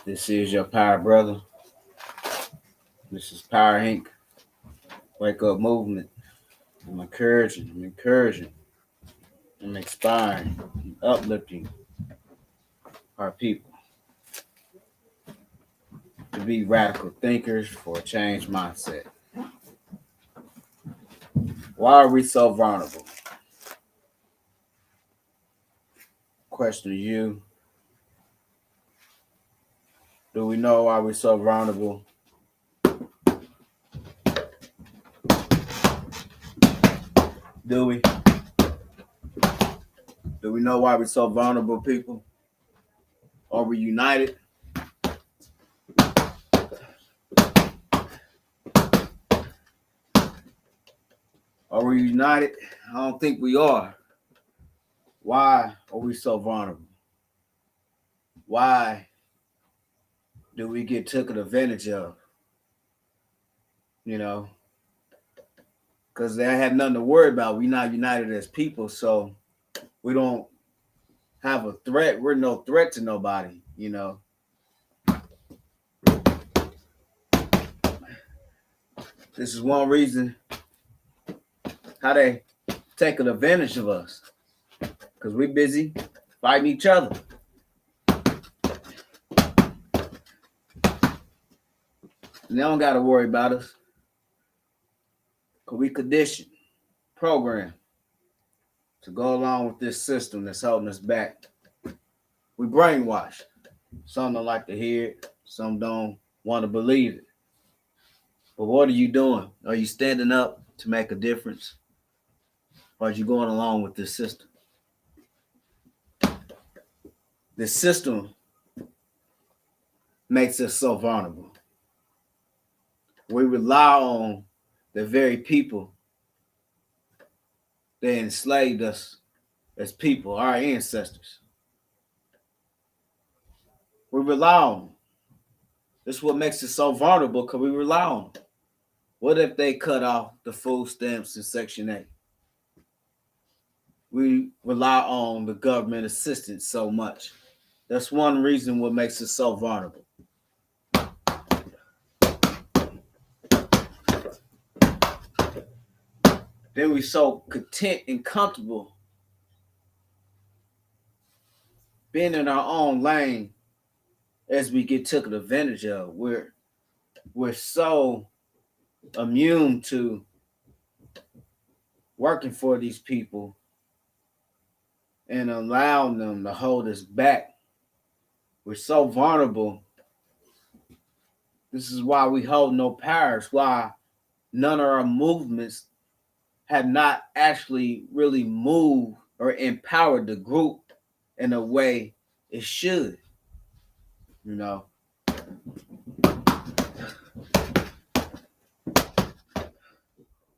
This is your power brother. This is powerinc. Wake up movement. I'm encouraging, I'm inspiring, I'm uplifting our people to be radical thinkers for a changed mindset. Why are we so vulnerable? Question to you. Do we know why we're so vulnerable? Do we? Do we know why we're so vulnerable, people? Are we united? Are we united? I don't think we are. Why are we so vulnerable? Why do we get taken advantage of? You know, because they have nothing to worry about. We're not united as people, so we don't have a threat. We're no threat to nobody, you know. This is one reason how they taking advantage of us, because we're busy fighting each other. And they don't got to worry about us, because we conditioned, programmed to go along with this system that's holding us back. We brainwashed. Some don't like to hear it. Some don't want to believe it. But what are you doing? Are you standing up to make a difference? Or are you going along with this system? This system makes us so vulnerable. We rely on the very people that enslaved us as people, our ancestors. We rely on them. This is what makes it so vulnerable, because we rely on them. What if they cut off the food stamps in Section 8? We rely on the government assistance so much. That's one reason what makes it so vulnerable. Then we so content and comfortable being in our own lane as we get taken advantage of. We're so immune to working for these people and allowing them to hold us back. We're so vulnerable. This is why we hold no power. It's why none of our movements have not actually really moved or empowered the group in a way it should. You know,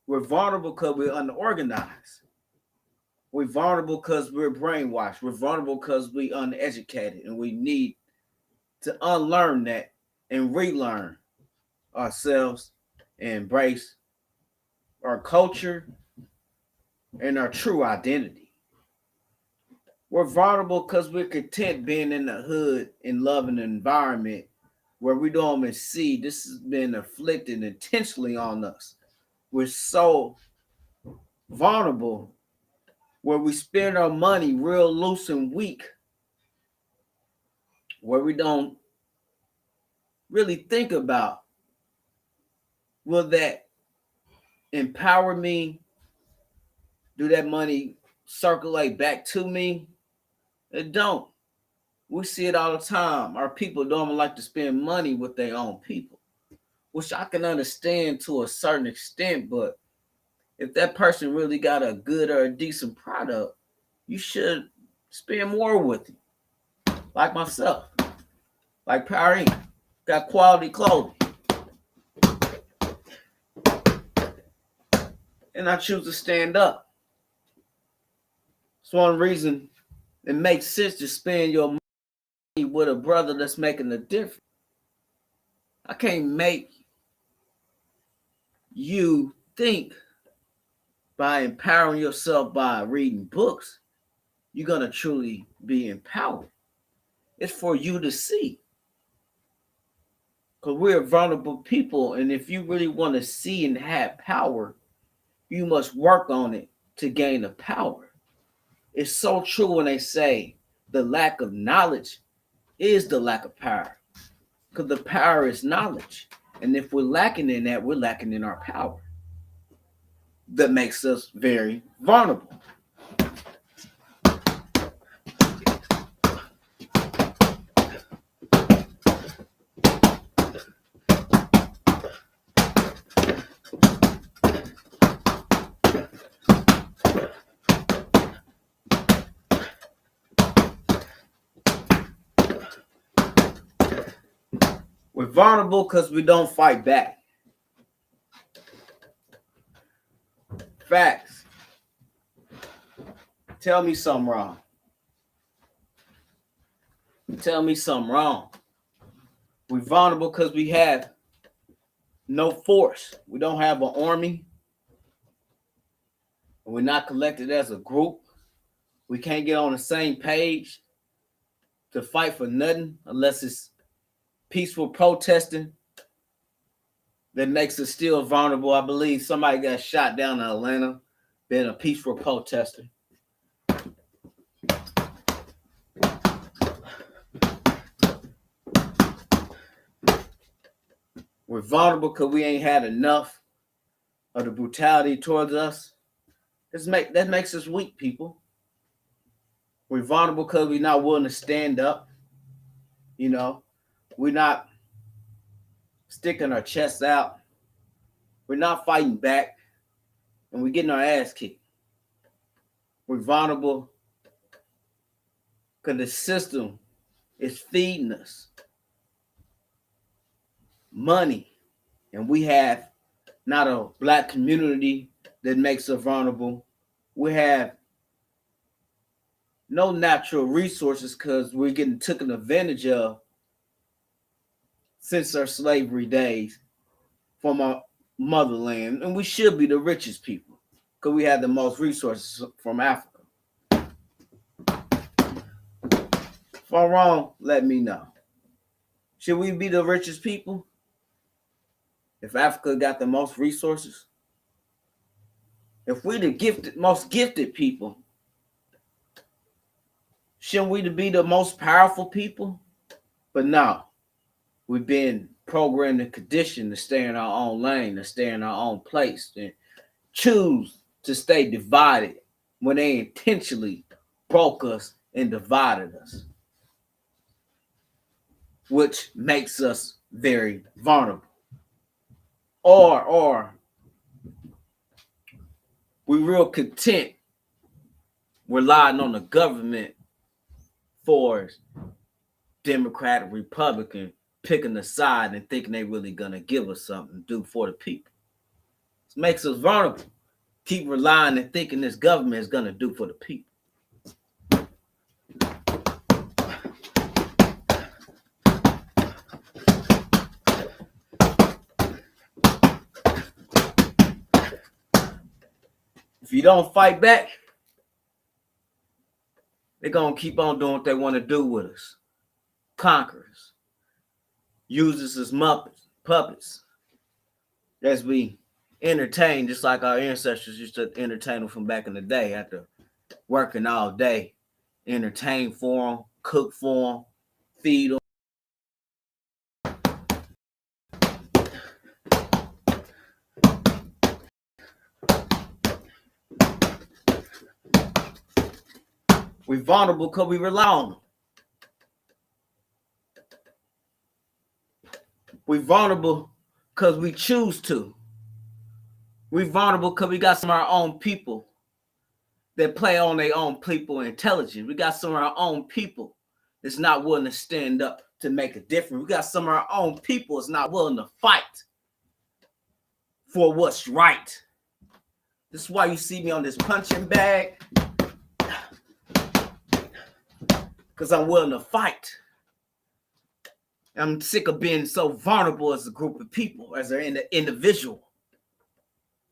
we're vulnerable because we're unorganized. We're vulnerable because we're brainwashed. We're vulnerable because we're uneducated, and we need to unlearn that and relearn ourselves and embrace our culture and our true identity. We're vulnerable because we're content being in the hood and loving the environment where we don't even see this has been inflicted intentionally on us. We're so vulnerable where we spend our money real loose and weak, where we don't really think about, will that empower me? Do that money circulate back to me? It don't. We see it all the time. Our people don't like to spend money with their own people, which I can understand to a certain extent, but if that person really got a good or a decent product, you should spend more with him. Like myself, like powerinc, got quality clothing. And I choose to stand up. It's one reason it makes sense to spend your money with a brother that's making a difference. I can't make you think by empowering yourself by reading books, you're going to truly be empowered. It's for you to see. Because we're vulnerable people. And if you really want to see and have power, you must work on it to gain the power. It's so true when they say the lack of knowledge is the lack of power. Because the power is knowledge. And if we're lacking in that, we're lacking in our power. That makes us very vulnerable. We're vulnerable because we don't fight back. Facts. Tell me something wrong. Tell me something wrong. We're vulnerable because we have no force. We don't have an army. We're not collected as a group. We can't get on the same page to fight for nothing unless it's peaceful protesting that makes us still vulnerable. I believe somebody got shot down in Atlanta being a peaceful protester. We're vulnerable because we ain't had enough of the brutality towards us. That makes us weak, people. We're vulnerable because we're not willing to stand up. You know, we're not sticking our chests out. We're not fighting back. And we're getting our ass kicked. We're vulnerable because the system is feeding us money. And we have not a black community that makes us vulnerable. We have no natural resources because we're getting taken advantage of since our slavery days from our motherland. And we should be the richest people because we have the most resources from Africa. If I'm wrong, let me know. Should we be the richest people if Africa got the most resources? If we the most gifted people, shouldn't we be the most powerful people? But no, we've been programmed and conditioned to stay in our own lane, to stay in our own place, and choose to stay divided when they intentionally broke us and divided us, which makes us very vulnerable. Or we real content relying on the government for Democrat or Republican picking a side and thinking they really gonna give us something to do for the people. This makes us vulnerable. Keep relying and thinking this government is gonna do for the people. If you don't fight back, they're gonna keep on doing what they want to do with us. Conquer us. Use us as puppets as we entertain, just like our ancestors used to entertain them from back in the day after working all day. Entertain for them, cook for them, feed them. We're vulnerable because we rely on them. We're vulnerable because we choose to. We're vulnerable because we got some of our own people that play on their own people intelligence. We got some of our own people that's not willing to stand up to make a difference. We got some of our own people that's not willing to fight for what's right. This is why you see me on this punching bag. Because I'm willing to fight. I'm sick of being so vulnerable as a group of people, as an individual.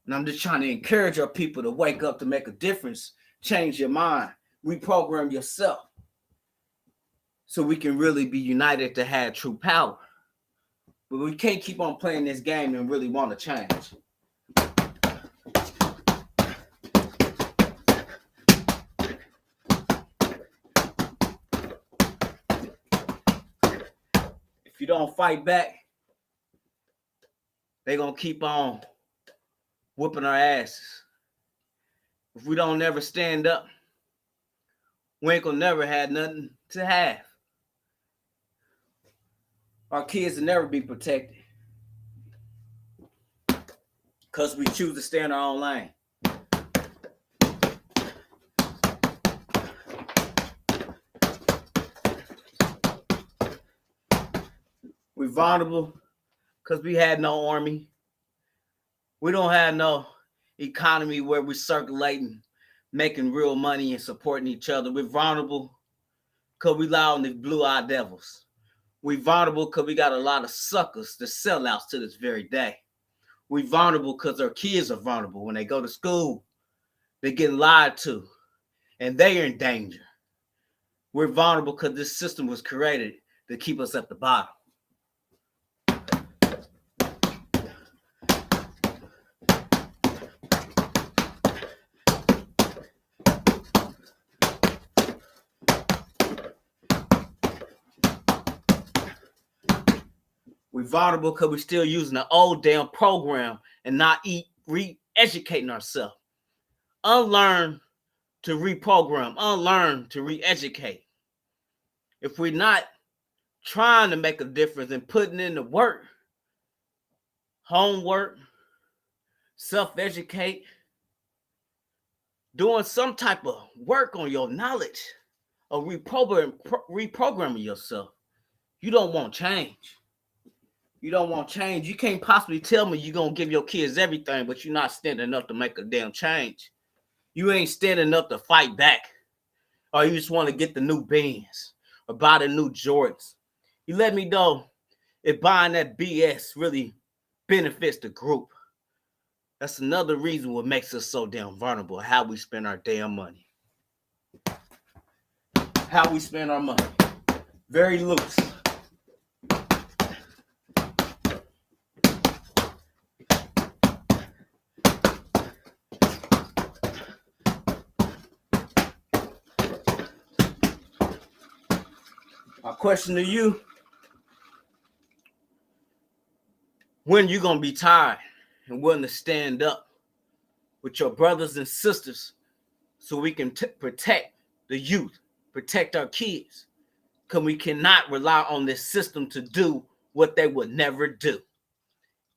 And I'm just trying to encourage our people to wake up, to make a difference, change your mind, reprogram yourself, so we can really be united to have true power. But we can't keep on playing this game and really want to change. If you don't fight back, they're going to keep on whooping our asses. If we don't never stand up, we ain't going to never have nothing to have. Our kids will never be protected because we choose to stay in our own lane. We're vulnerable because we had no army. We don't have no economy where we're circulating, making real money and supporting each other. We're vulnerable because we lie on the blue-eyed devils. We're vulnerable because we got a lot of suckers, the sellouts to this very day. We're vulnerable because our kids are vulnerable. When they go to school, they're getting lied to, and they are in danger. We're vulnerable because this system was created to keep us at the bottom. We're vulnerable because we're still using the old damn program and not re-educating ourselves. Unlearn to reprogram, unlearn to re-educate. If we're not trying to make a difference and putting in the work, homework, self-educate, doing some type of work on your knowledge or reprogramming yourself, you don't want change. You don't want change. You can't possibly tell me you're going to give your kids everything, but you're not standing up to make a damn change. You ain't standing up to fight back. Or you just want to get the new Benz or buy the new Jordans. You let me know if buying that BS really benefits the group. That's another reason what makes us so damn vulnerable, how we spend our damn money. How we spend our money. Very loose. My question to you, when you going to be tired and willing to stand up with your brothers and sisters so we can protect the youth, protect our kids? Because we cannot rely on this system to do what they would never do.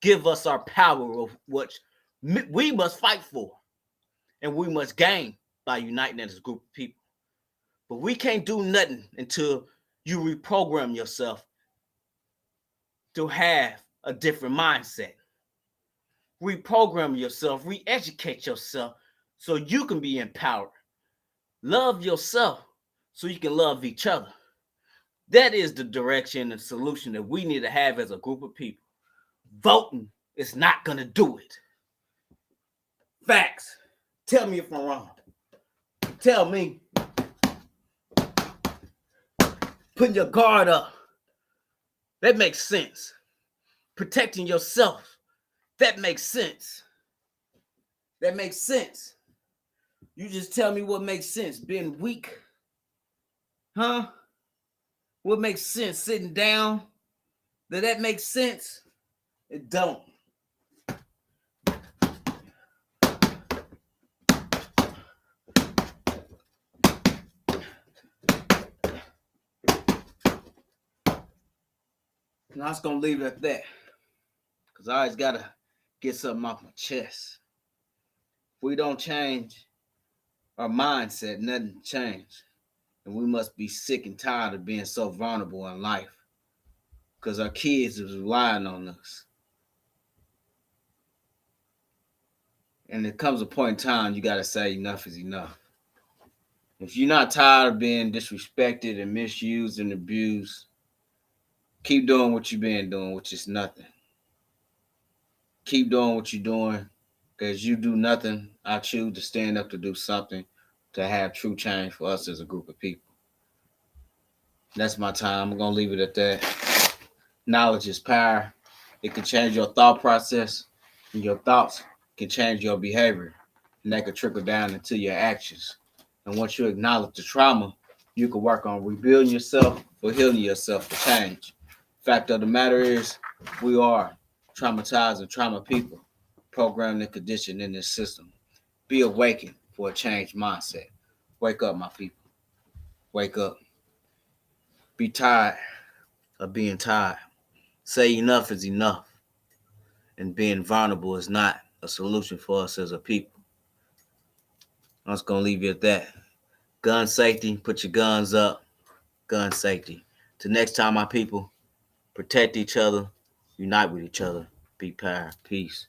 Give us our power of which we must fight for and we must gain by uniting as a group of people. But we can't do nothing until you reprogram yourself to have a different mindset. Reprogram yourself, re-educate yourself so you can be empowered. Love yourself so you can love each other. That is the direction and solution that we need to have as a group of people. Voting is not going to do it. Facts. Tell me if I'm wrong. Tell me. Putting your guard up. That makes sense. Protecting yourself. That makes sense. That makes sense. You just tell me what makes sense. Being weak? Huh? What makes sense? Sitting down? That makes sense? It don't. And I was going to leave it at that. Because I always got to get something off my chest. If we don't change our mindset, nothing changes. And we must be sick and tired of being so vulnerable in life. Because our kids is relying on us. And there comes a point in time you got to say enough is enough. If you're not tired of being disrespected and misused and abused, keep doing what you've been doing, which is nothing. Keep doing what you're doing, because you do nothing. I choose to stand up to do something to have true change for us as a group of people. That's my time. I'm going to leave it at that. Knowledge is power. It can change your thought process, and your thoughts can change your behavior, and that could trickle down into your actions. And once you acknowledge the trauma, you can work on rebuilding yourself or healing yourself for change. Fact of the matter is, we are traumatized and trauma people, programmed and conditioned in this system. Be awakened for a changed mindset. Wake up, my people. Wake up. Be tired of being tired. Say enough is enough. And being vulnerable is not a solution for us as a people. I'm just going to leave you at that. Gun safety, put your guns up. Gun safety. Till next time, my people, protect each other, unite with each other. Be power. Peace.